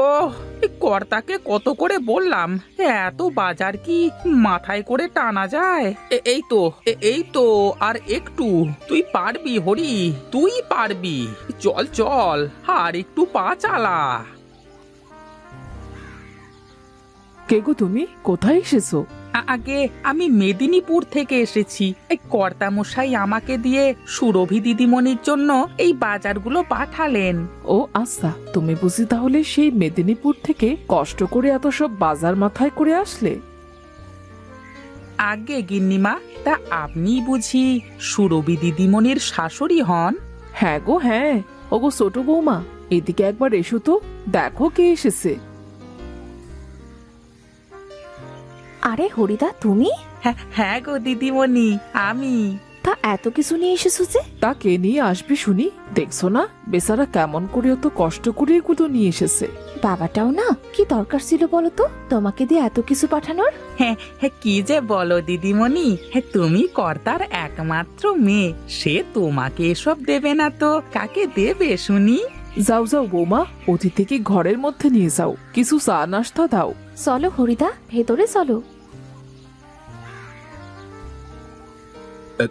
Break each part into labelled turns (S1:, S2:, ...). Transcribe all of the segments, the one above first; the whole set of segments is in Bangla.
S1: ও কর্তাকে কত করে বললাম, এত বাজার কি মাথায় করে টানা যায়? এই তো আর একটু। তুই পারবি হরি, তুই পারবি। চল চল, আর একটু পা চালা।
S2: কে গো তুমি? কোথায় এসেছো?
S1: আগে আমি মেদিনীপুর থেকে এসেছি। এই কর্তামশাই আমাকে দিয়ে সুরভি দিদিমণির জন্য এই বাজারগুলো পাঠালেন।
S2: ও আচ্ছা, তুমি বুঝি তাহলে সেই মেদিনীপুর থেকে কষ্ট করে এত সব বাজার মাথায় করে আসলে?
S1: আগে গিন্নিমা, তা আপনি বুঝি সুরভি দিদিমণির শাশুড়ি হন?
S2: হ্যাঁ গো হ্যাঁ। ওগো ছোট বৌমা, এদিকে একবার এসো তো, দেখো কে এসেছে।
S3: আরে হরিদা, তুমি?
S1: হ্যাঁ গো দিদিমণি, আমি।
S3: তা এত কিছু নিয়ে এসেছো যে?
S2: তা কে নিয়ে আসবে শুনি? দেখছো না বেচারা কেমন করে অত কষ্ট করে এগুলো নিয়ে এসেছে।
S3: বাবাটাও না, কি দরকার ছিল বলো তো তোমাকে দিয়ে এত কিছু পাঠানোর?
S1: হ্যাঁ, কি যে বলো দিদিমণি, তুমি কর্তার একমাত্র মেয়ে, সে তোমাকে এসব দেবে না তো কাকে দেবে শুনি?
S2: যাও যাও বৌমা, অতিথিকে ঘরের মধ্যে নিয়ে যাও, কিছু চা নাস্তা দাও।
S3: চলো হরিদা, ভেতরে চলো।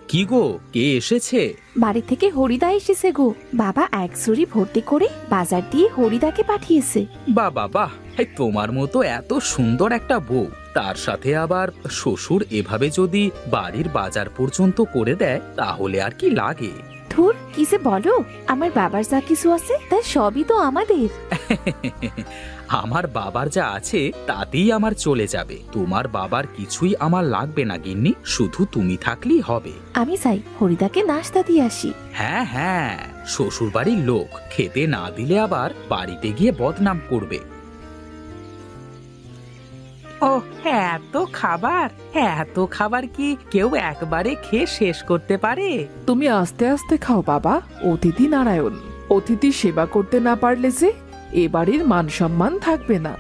S1: কি গো, কে এসেছে?
S3: বাড়ি থেকে হরিদা এসেছে গো। বাবা এক ঝুড়ি ভর্তি করে বাজার দিয়ে হরিদাকে পাঠিয়েছে।
S1: বাহ বাহ বাহ, তোমার মতো এত সুন্দর একটা বউ, তার সাথে আবার শ্বশুর এভাবে যদি বাড়ির বাজার পর্যন্ত করে দেয় তাহলে আর কি লাগে।
S3: ধুর, কি যে বলো, আমার বাবার যা কিছু আছে তার সবই তো আমাদের।
S1: আমার বাবার যা আছে তাতেই আমার চলে যাবে। তোমার বাবার কিছুই আমার লাগবে না গিন্নি, শুধু তুমি থাকলেই হবে।
S3: আমি চাই হরিদাকে নাস্তা দিয়ে আসি।
S1: হ্যাঁ হ্যাঁ, শ্বশুর বাড়ির লোক খেতে না দিলে আবার বাড়িতে গিয়ে বদনাম করবে। ও এত খাবার, এত খাবার কি কেউ একবারে খেয়ে শেষ করতে পারে?
S2: তুমি আস্তে আস্তে খাও বাবা, অতিথি নারায়ণ। অতিথি সেবা করতে না পারলে যে এ বাড়ির মান সম্মান থাকবে না।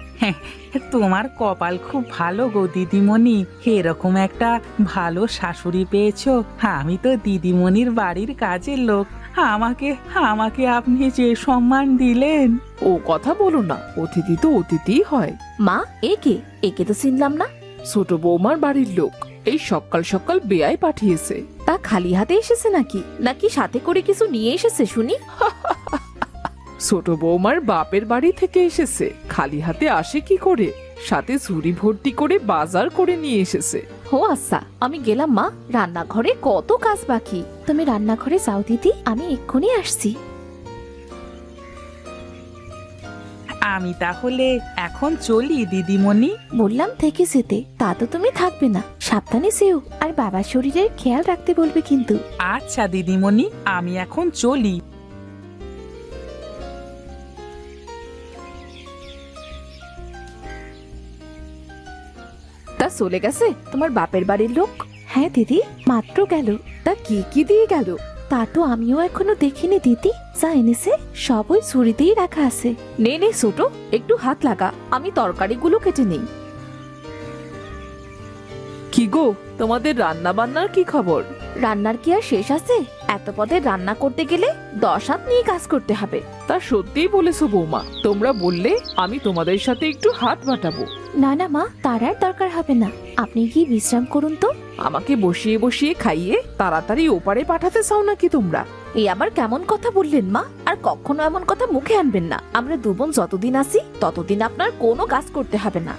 S1: তোমার কপাল খুব ভালো গো দিদিমণি, এরকম একটা ভালো শাশুড়ি পেয়েছো। আমি তো দিদিমণির বাড়ির কাজের লোক, আমাকে আমাকে আপনি যে সম্মান দিলেন।
S2: ও কথা বলো না, অতিথি তো অতিথিই হয়।
S3: মা, একে একে তো চিনলাম না।
S2: ছোট বৌমার বাড়ির লোক, এই সকাল সকাল বেয়াই পাঠিয়েছে।
S3: তা খালি হাতে এসেছে নাকি নাকি সাথে করে কিছু নিয়ে এসেছে শুনি?
S2: ছোট বৌমার বাপের বাড়ি থেকে এসেছে, খালি হাতে আসে কি করে? সাথে ঝুড়ি ভর্তি করে বাজার করে নিয়ে এসেছে।
S3: ও আচ্ছা, আমি গেলাম মা, রান্নাঘরে কত কাজ বাকি। তুমি রান্নাঘরে যাও দিদি, আমি এক্ষুনি আসছি।
S1: আমি তাহলে এখন চলি দিদিমণি।
S3: বললাম থেকে যেতে, তা তো তুমি থাকবে না। সাবধানে যেও, আর বাবার শরীরের খেয়াল রাখতে বলবে কিন্তু।
S1: আচ্ছা দিদিমণি, আমি এখন চলি।
S3: তা চলে গেছে তোমার বাপের বাড়ির লোক? হ্যাঁ দিদি, মাত্র গেল। তা কি কি দিয়ে গেল? তা তো আমিও এখনো দেখিনি দিদি। যা এনেছে সব ওই ঝুড়িতেই রাখা আছে। নে নে ছোট, একটু হাত লাগা, আমি তরকারিগুলো কেটে নেই।
S2: কি গো, তোমাদের রান্না বান্নার কি খবর?
S3: রান্নার কি আর শেষ আছে? এত পদের রান্না করতে গেলে 10 হাত নিয়ে কাজ করতে হবে।
S2: তা সত্যিই বলেছো বৌমা, তোমরা বললে আমি তোমাদের সাথে একটু হাত বাটাবো।
S3: না না মা, তার আর দরকার হবে না। আপনি কি বিশ্রাম করুন তো।
S2: আমাকে বসিয়ে বসিয়ে খাইয়ে তাড়াতাড়ি ওপারে পাঠাতে চাও নাকি তোমরা?
S3: এই আবার কেমন কথা বললেন মা? আর কখনো এমন কথা মুখে আনবেন না। আমরা দু বোন যতদিন আছি ততদিন আপনার কোনো কাজ করতে হবে না।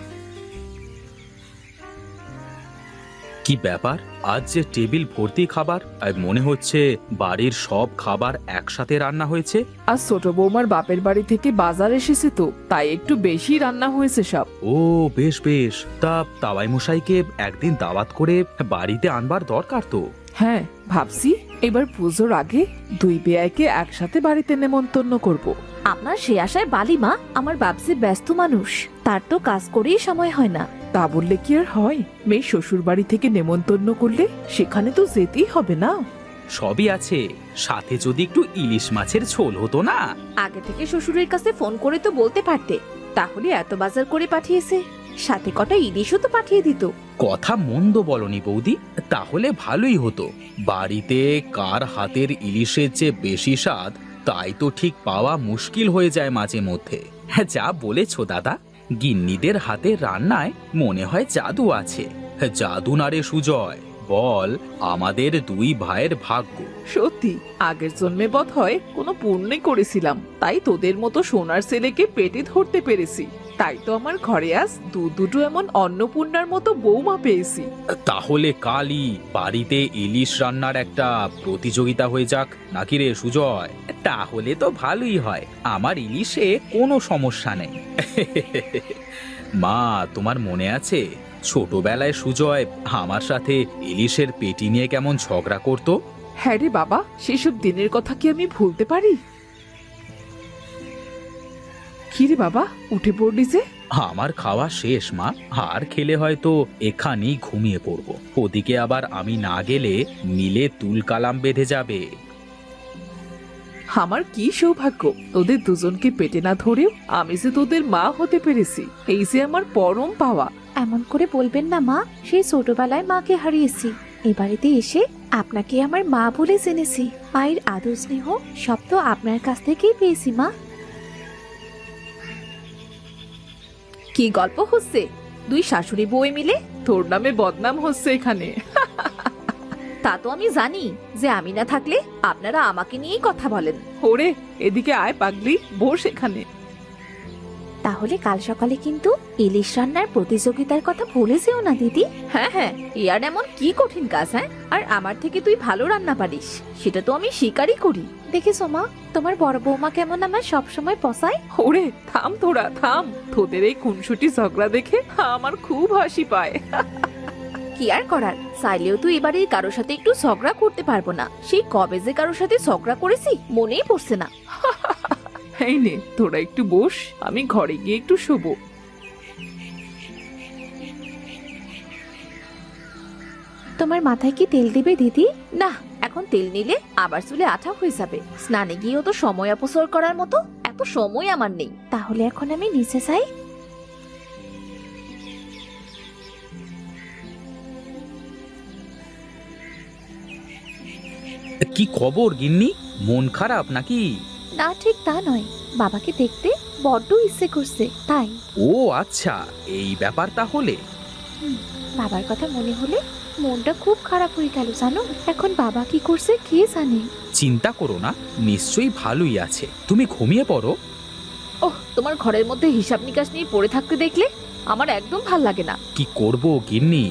S1: কি ব্যাপার, আজ যে টেবিল ভর্তি খাবার, আর মনে হচ্ছে বাড়ির সব খাবার একসাথে রান্না হয়েছে।
S2: আর ছোট বৌমার বাপের বাড়ি থেকে বাজার এসেছে তো, তাই একটু বেশি রান্না হয়েছে সব।
S1: ও বেশ বেশ, তা তাওয়াই মশাইকে একদিন দাওয়াত করে বাড়িতে আনবার দরকার তো।
S2: হ্যাঁ ভাবছি, এবার পুজোর আগে দুই বেয়াইকে একসাথে বাড়িতে নেমন্তন্ন করব।
S3: আপনার সে আশায় বালি মা, আমার বাপসি ব্যস্ত মানুষ, তার তো কাজ করেই সময় হয় না।
S2: তা বললে কি আর হয়? মেয়ে শ্বশুর বাড়ি থেকে নেমন্তন্ন করলে সেখানে তো যেতেই হবে না?
S1: সবই আছে, সাথে যদি একটু ইলিশ মাছের ঝোল হতো না।
S3: আগে থেকে শ্বশুরের কাছে ফোন করে তো বলতে পারতে, তাহলে এত বাজার করে পাঠিয়েছে, সাথে কটা ইলিশও তো পাঠিয়ে দিত।
S1: কথা মন্দ বলনি বৌদি, তাহলে ভালোই হতো। বাড়িতে কার হাতের ইলিশের যে বেশি স্বাদ তাই তো ঠিক পাওয়া মুশকিল হয়ে যায় মাঝে মধ্যে। যা বলেছো দাদা, গিন্নিদের হাতে রান্নায় মনে হয় জাদু আছে। জাদু না রে সুজয়, বল আমাদের দুই ভাইয়ের ভাগ্য।
S2: সত্যি আগের জন্মে বোধ হয় কোনো পুণ্যে করেছিলাম, তাই তোদের মতো সোনার ছেলেকে পেটে ধরতে পেরেছি। তাই তো আমার ঘরে আজ দুটো এমন অন্নপূর্ণার মতো বৌমা পেয়েছি।
S1: তাহলে কালই বাড়িতে ইলিশ রান্নার একটা প্রতিযোগিতা হয়ে যাক নাকি রে সুজয়? তাহলে তো ভালোই হয়, আমার ইলিশে কোনো সমস্যা নেই। মা, তোমার মনে আছে ছোটবেলায় সুজয় আমার সাথে ইলিশের পেটি নিয়ে কেমন ঝগড়া করতো?
S2: হ্যাঁ রে বাবা, সেসব দিনের কথা কি আমি ভুলতে পারি? কি রে বাবা, উঠে পড়লি যে?
S1: আমার খাওয়া শেষ মা, আর খেলে হয়তো এখানেই ঘুমিয়ে পড়বো। ওদিকে আবার আমি না গেলে মিলে তুলকালাম বেঁধে যাবে।
S2: আমার কি সৌভাগ্য, তোদের দুজনকে পেটে না ধরেও আমি যে তোদের মা হতে পেরেছি, এই যে আমার পরম পাওয়া।
S3: এমন করে বলবেন না মা, সেই ছোটবেলায় মাকে হারিয়েছি, এ বাড়িতে এসে আপনাকে আমার মা বলে জেনেছি। মায়ের আদর স্নেহ সব তো আপনার কাছ থেকেই পেয়েছি মা। কি গল্প হচ্ছে দুই শাশুড়ি বউ মিলে?
S2: তোর নামে বদনাম হচ্ছে এখানে।
S3: তা তো আমি জানি যে আমি না থাকলে আপনারা আমাকে নিয়েই কথা বলেন।
S2: ওরে, এদিকে আয় পাগলি, বস এখানে।
S3: তাহলে কাল সকালে কিন্তু ইলিশ রান্নার প্রতিযোগিতার কথা ভুলে যেও না দিদি। হ্যাঁ হ্যাঁ, ইয়ার এমন কি কঠিন কাজ? হ্যাঁ, আর আমার থেকে তুই ভালো রান্না পারিস, সেটা তো আমি স্বীকারই করি। দেখেছো মা, তোমার বড় বৌমা কেমন আমার সবসময় পসায়।
S2: ওরে থাম, তোরা থাম, তোদের এই খুনসুটি ঝগড়া দেখে আমার খুব হাসি পায়।
S3: কি আর করার, চাইলেও তো এবারে কারোর সাথে একটু ঝগড়া করতে পারবো না। সেই কবে যে কারোর সাথে ঝগড়া করেছি মনেই পড়ছে না।
S2: এই নে, তোরা একটু বস, আমি ঘরে গিয়ে একটু শোবো।
S3: তোমার মাথায় কি তেল দিবে দিদি? না, এখন তেল নিলে আবার চুলে আঠা হয়ে যাবে। স্নানে গিয়েও তো সময় অপচয় করার মতো এত সময় আমার নেই। তাহলে এখন আমি নিচে যাই।
S1: কি খবর গিন্নি, মন খারাপ নাকি?
S3: না, ঠিক তা নয়, বাবাকে দেখতে বড্ড ইচ্ছে করছে তাই।
S1: ও আচ্ছা, এই ব্যাপার তাহলে।
S3: বাবার কথা মনে হলে মনটা খুব খারাপ হয়ে গেল জানো। এখন বাবা কি করছে কে জানে।
S1: চিন্তা করো না, নিশ্চয়ই ভালোই আছে, তুমি ঘুমিয়ে পড়ো।
S3: ওহ, তোমার ঘরের মধ্যে হিসাব নিকাশ নিয়ে পড়ে থাকতে দেখলে আমার একদম ভাল লাগে না।
S1: কি করব গিন্নি,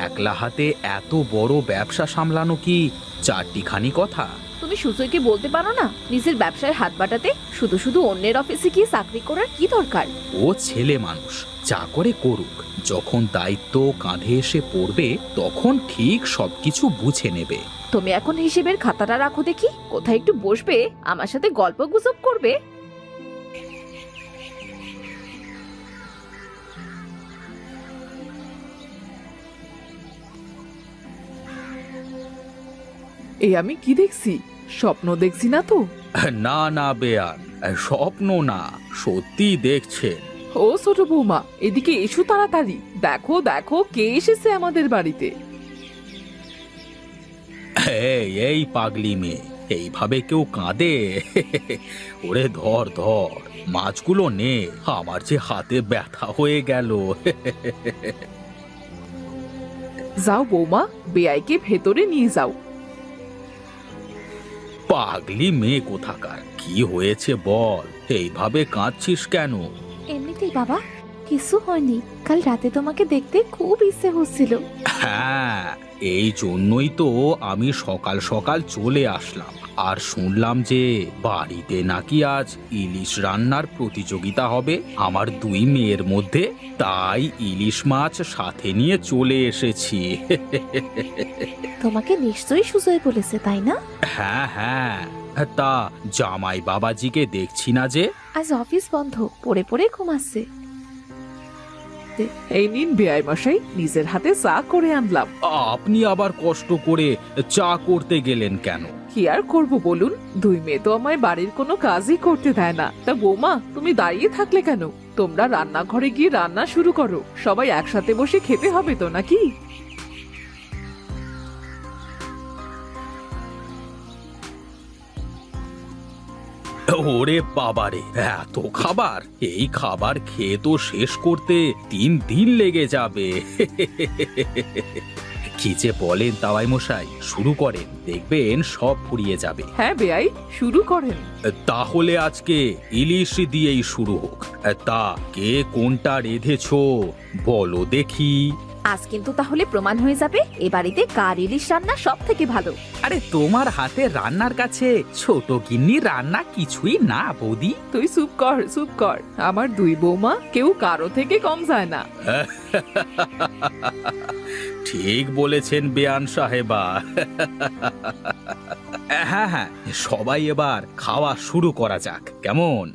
S1: একলা হাতে এত বড় ব্যবসা সামলানো কি চারটিখানি কথা?
S3: তুমি সুজয়কে বলতে পারো না নিজের ব্যবসায় হাত বাটাতে? শুধু শুধু অন্যের অফিসে গিয়ে চাকরি করার কি দরকার?
S1: ও ছেলে মানুষ, যা করে করুক, যখন দায়িত্ব কাঁধে এসে পড়বে তখন ঠিক সবকিছু বুঝে নেবে।
S3: তুমি এখন হিসেবের খাতাটা রাখো দেখি, কোথায় একটু বসবে আমার সাথে গল্প গুজব করবে।
S2: এই আমি কি দেখছি? স্বপ্ন দেখছি না তো?
S1: না না বেয়ান, স্বপ্ন না, সত্যি দেখছেন।
S2: ও ছোট বৌমা, এদিকে এসো তাড়াতাড়ি, দেখো দেখো কে এসেছে আমাদের বাড়িতে।
S1: এই পাগলি মেয়ে, এইভাবে কেউ কাঁদে? ওরে ধর ধর, মাছগুলো নে, আমার যে হাতে ব্যথা হয়ে গেল।
S2: যাও বৌমা, বেয়াইকে ভেতরে নিয়ে যাও।
S1: পাগলি মেয়ে কোথাকার, কি হয়েছে বল, এইভাবে কাঁদছিস কেন?
S3: এমনিতেই বাবা, কিছু হয়নি। কাল রাতে তোমাকে দেখতে খুব ইচ্ছে হচ্ছিল।
S1: হ্যাঁ, এই জন্যই তো আমি সকাল সকাল চলে আসলাম। আর শুনলাম যে বাড়িতে নাকি আজ ইলিশ রান্নার প্রতিযোগিতা হবে আমার দুই মেয়ের মধ্যে, তাই ইলিশ মাছ সাথে নিয়ে চলে এসেছি।
S3: তোমাকে নিশ্চয়ই সুজয় বলেছে তাই না?
S1: হ্যাঁ হ্যাঁ, তা জামাই বাবাজিকে দেখছি না যে?
S3: আজ অফিস বন্ধ, পড়ে পড়ে ঘুমাচ্ছে।
S2: এই নিন বেয়াই মশাই, নিজের হাতে চা করে আনলাম।
S1: আপনি আবার কষ্ট করে চা করতে গেলেন কেন?
S2: কি আর করব বলুন, দুই মেয়ে তো আমায় বাড়ির কোনো কাজই করতে দেয় না। তা বৌমা, তুমি দাঁড়িয়ে থাকলে কেন? তোমরা রান্নাঘরে গিয়ে রান্না শুরু করো, সবাই একসাথে বসে খেতে হবে তো নাকি?
S1: ওরে বাবারে, এত খাবার! এই খাবার খেয়ে তো শেষ করতে 3 দিন লেগে যাবে। কি যে বলেন তাওয়াই মশাই, শুরু করেন, দেখবেন সব ফুরিয়ে যাবে।
S2: হ্যাঁ বেয়াই, শুরু করেন।
S1: তাহলে আজকে ইলিশ দিয়েই শুরু হোক। তা কে কোনটা রেঁধেছো বলো দেখি।
S3: আজ কিন্তু তাহলে প্রমাণ হয়ে যাবে এ বাড়িতে কার ইলিশ রান্না সব থেকে ভালো।
S1: আরে তোমার হাতে রান্নার কাছে ছোট গিন্নি রান্না কিছুই না বৌদি।
S2: তুই চুপ কর, চুপ কর। আমার দুই বৌমা কেউ কারো থেকে কম যায় না।
S1: ঠিক বলেছেন বেয়ান সাহেবা। হ্যাঁ হ্যাঁ, সবাই এবার খাওয়া শুরু করা যাক, কেমন?